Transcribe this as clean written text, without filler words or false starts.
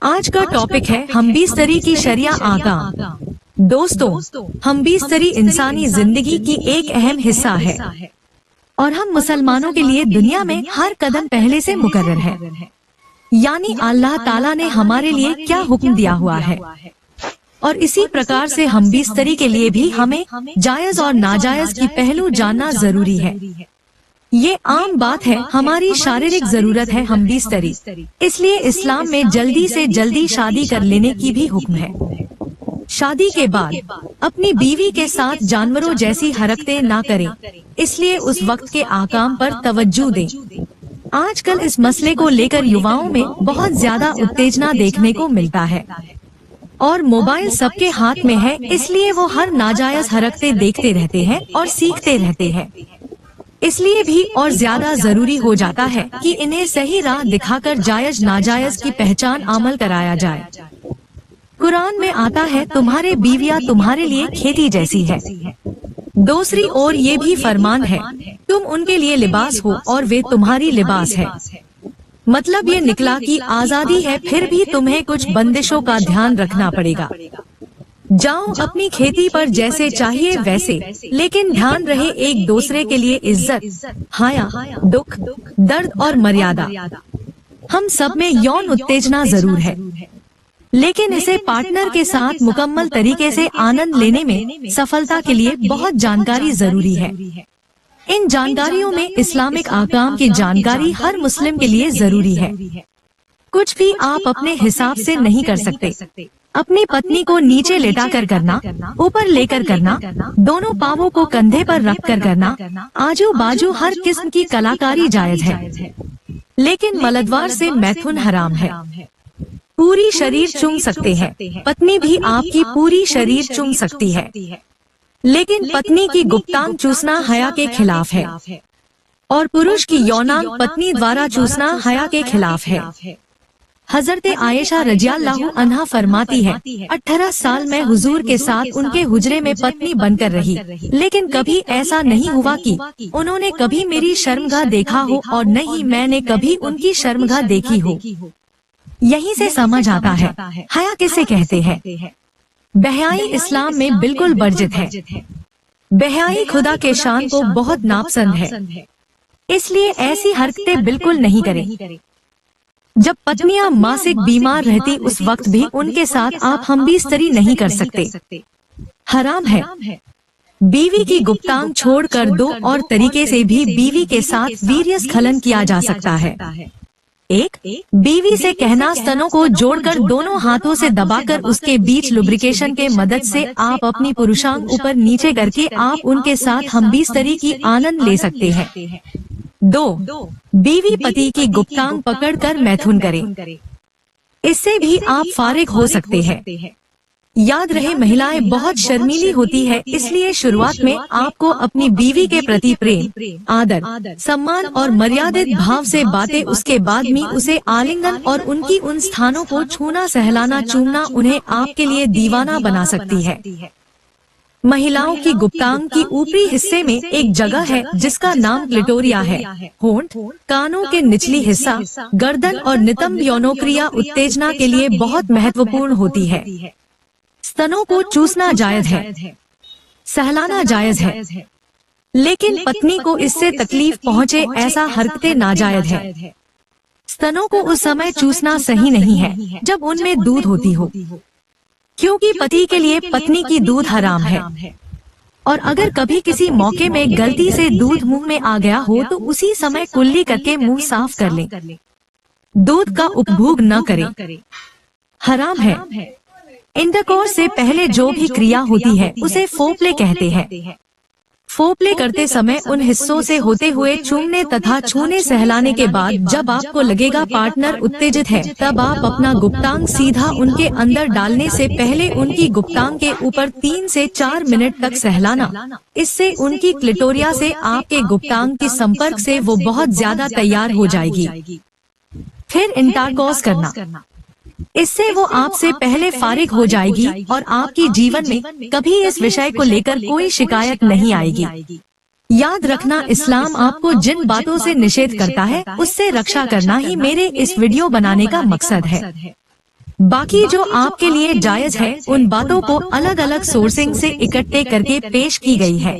आज का टॉपिक है हमबिस्तरी की शरिया आकाम। दोस्तों, हमबिस्तरी इंसानी जिंदगी की एक अहम हिस्सा है और हम मुसलमानों के लिए दुनिया में हर कदम पहले से मुकर्रर है। यानी अल्लाह ताला ने हमारे लिए क्या हुक्म दिया हुआ है और इसी प्रकार से हमबिस्तरी के लिए भी हमें जायज और नाजायज की पहलू जानना जरूरी है। ये आम बात है, हमारी शारीरिक जरूरत है हमबिस्तरी, इसलिए इस्लाम में जल्दी से जल्दी शादी कर लेने की भी हुक्म है। शादी के बाद अपनी बीवी के साथ जानवरों जैसी हरकतें ना करें, इसलिए उस वक्त के आकाम पर तवज्जो दें। आजकल इस मसले को लेकर युवाओं में बहुत ज्यादा उत्तेजना देखने को मिलता है और मोबाइल सबके हाथ में है, इसलिए वो हर नाजायज हरकतें देखते रहते हैं और सीखते रहते हैं। इसलिए भी और ज्यादा जरूरी हो जाता है कि इन्हें सही राह दिखाकर जायज नाजायज की पहचान अमल कराया जाए। कुरान में आता है, तुम्हारे बीवियां तुम्हारे लिए खेती जैसी है। दूसरी ओर ये भी फरमान है, तुम उनके लिए लिबास हो और वे तुम्हारी लिबास है। मतलब ये निकला कि आजादी है, फिर भी तुम्हें कुछ बंदिशों का ध्यान रखना पड़ेगा। जाओ अपनी खेती पर जैसे चाहिए वैसे, लेकिन ध्यान रहे एक दूसरे के लिए इज्जत, हाया, दुख, दर्द और मर्यादा। हम सब में यौन उत्तेजना जरूर है, लेकिन इसे पार्टनर के साथ मुकम्मल तरीके से आनंद लेने में सफलता के लिए बहुत जानकारी जरूरी है। इन जानकारियों में इस्लामिक आकाम की जानकारी हर मुस्लिम के लिए जरूरी है। कुछ भी आप अपने हिसाब से नहीं कर सकते। अपनी पत्नी को नीचे लेटा कर करना, ऊपर लेकर करना, दोनों पावों को कंधे पर रख कर करना, आजू बाजू हर किस्म की कलाकारी जायज है, लेकिन मलद्वार से मैथुन हराम है। पूरी शरीर चूम सकते हैं, पत्नी भी आपकी पूरी शरीर चूम सकती है, लेकिन पत्नी की गुप्तांग चूसना हया के खिलाफ है और पुरुष की यौनांग पत्नी द्वारा चूसना हया के खिलाफ है। हजरत आयशा रज़ियल्लाहु अन्हा फरमाती है, 18 साल में हुजूर के साथ उनके हुजरे में पत्नी बनकर रही, लेकिन कभी ऐसा नहीं हुआ कि उन्होंने कभी मेरी शर्मगाह देखा हो और न ही मैंने कभी उनकी शर्मगाह देखी हो। यहीं से समझ आता है हया किसे कहते हैं। बेहयाई इस्लाम में बिल्कुल वर्जित है। बेहयाई खुदा के शान को बहुत नापसंद है, इसलिए ऐसी हरकतें बिल्कुल नहीं करें। जब पत्नियां मासिक बीमार रहती उस वक्त भी उनके साथ आप हमबिस्तरी नहीं कर सकते, हराम है। बीवी की गुप्तांग छोड़कर दो और तरीके से भी बीवी के साथ वीर्य स्खलन किया जा सकता है। एक, बीवी से कहना, स्तनों को जोड़कर दोनों हाथों से दबाकर उसके बीच लुब्रिकेशन के मदद से आप अपनी पुरुषांग ऊपर नीचे करके आप उनके साथ हमबिस्तरी की आनंद ले सकते हैं। 2, बीवी पति की गुप्तांग पकड़कर मैथुन करें, इससे भी आप फारिग हो सकते हैं। याद रहे, महिलाएं बहुत शर्मीली होती है, इसलिए शुरुआत में आपको अपनी बीवी के प्रति प्रेम, आदर, सम्मान और मर्यादित भाव से बातें, उसके बाद में उसे आलिंगन और उनकी उन स्थानों को छूना, सहलाना, चूमना उन्हें आपके लिए दीवाना बना सकती है। महिलाओं की गुप्तांग की ऊपरी हिस्से में एक जगह है जिसका नाम क्लिटोरिया है। होंठ, कानों के निचली हिस्सा, गर्दन और नितंब यौनोक्रिया उत्तेजना के लिए बहुत महत्वपूर्ण होती है। स्तनों को चूसना जायज है, सहलाना जायज है, लेकिन पत्नी को इससे तकलीफ पहुँचे ऐसा हरकतें नाजायज है। स्तनों को उस समय चूसना सही नहीं है जब उनमें दूध होती हो, क्योंकि पति के लिए पत्नी की दूध हराम है। और अगर कभी किसी मौके में गलती से दूध मुंह में आ गया हो तो उसी समय कुल्ली करके मुंह साफ कर लें। दूध का उपभोग न करें, हराम है। इंटरकोर्स से पहले जो भी क्रिया होती है उसे फोरप्ले कहते हैं। फोरप्ले करते समय उन हिस्सों से होते हुए चूमने तथा छूने सहलाने के बाद जब आपको लगेगा पार्टनर उत्तेजित है, तब आप अपना गुप्तांग सीधा उनके अंदर डालने से पहले उनकी गुप्तांग के ऊपर 3 से 4 मिनट तक सहलाना। इससे उनकी क्लिटोरिया से आपके गुप्तांग के संपर्क से वो बहुत ज्यादा तैयार हो जाएगी। फिर इंटरकोर्स करना, इससे वो आपसे पहले फारिग हो जाएगी और आपकी जीवन में कभी इस विषय को लेकर कोई शिकायत नहीं आएगी। याद रखना, इस्लाम आपको जिन बातों से निषेध करता है उससे रक्षा करना ही मेरे इस वीडियो बनाने का मकसद है। बाकी जो आपके लिए जायज है उन बातों को अलग अलग सोर्सिंग से इकट्ठे करके पेश की गई है।